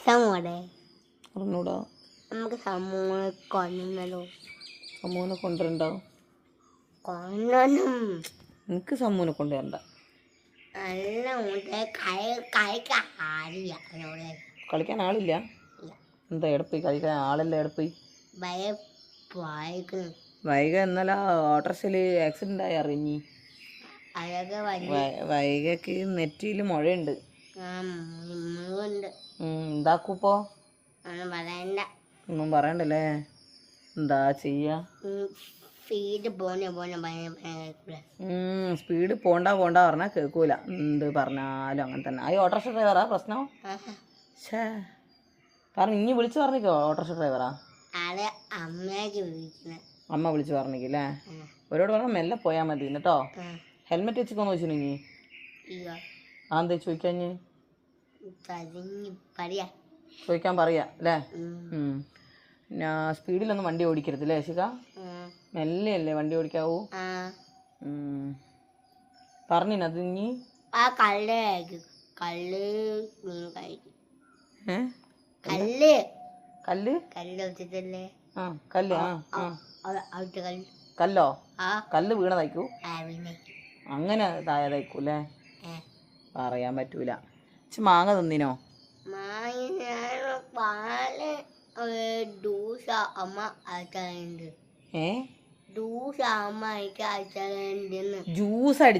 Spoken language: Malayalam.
സമൂടെ അറിഞ്ഞൂടാ. നമുക്ക് സമൂഹ കൊണ്ടല്ലോ. സമ്മൂനെ കൊണ്ടുവരണ്ടോ? കൊണ്ടണം. എനിക്ക് സമ്മൂനെ കൊണ്ടുവരണ്ട. നല്ല കളിക്കാൻ ആരില്ല. കളിക്കാൻ ആളില്ല. എന്താ എടപ്പോയി കളിക്കാൻ ആളല്ല എടപ്പോയി. വൈക ഇന്നലെ ഓട്ടോറിക്ഷയിൽ ആക്സിഡൻ്റ് ആയി അറിഞ്ഞി. വൈകക്ക് നെറ്റിയിൽ മുഴയുണ്ട്. എന്താക്കൂപ്പോ? ഒന്നും പറയണ്ടല്ലേ. എന്താ ചെയ്യാ? സ്പീഡ് പോണ്ട പറഞ്ഞാൽ കേൾക്കൂല. എന്ത് പറഞ്ഞാലും അങ്ങനെ തന്നെ. ആ ഓട്ടോറിക്ഷ ഡ്രൈവറാ പ്രശ്നം. ഷേ പറഞ്ഞു ഇനി വിളിച്ചു പറഞ്ഞിക്കോ ഓട്ടോറിക്ഷ ഡ്രൈവറാ. അമ്മ വിളിച്ചു പറഞ്ഞില്ലേ. അവരോട് പറഞ്ഞാൽ മെല്ലെ പോയാൽ മതി കേട്ടോ. ഹെൽമെറ്റ് വെച്ചിക്കോന്ന് ചോദിച്ചു. നീ എന്താ ചോദിക്കാഞ്ഞ്? ചോദിക്കാൻ പറയാ അല്ലേ. പിന്നെ സ്പീഡിലൊന്നും വണ്ടി ഓടിക്കരുത് അല്ലേ ശിഖ. മെല്ലെ അല്ലേ വണ്ടി ഓടിക്കാവൂ. പറഞ്ഞിനത് ഇനി കല്ല് കല്ലോ കല്ല് വീണതായിക്കൂ. അങ്ങനെ തായതായിക്കൂ അല്ലേ. പറയാൻ പറ്റൂല. മാങ്ങ തിന്നിനോ? ജ്യൂസ് അടിച്ച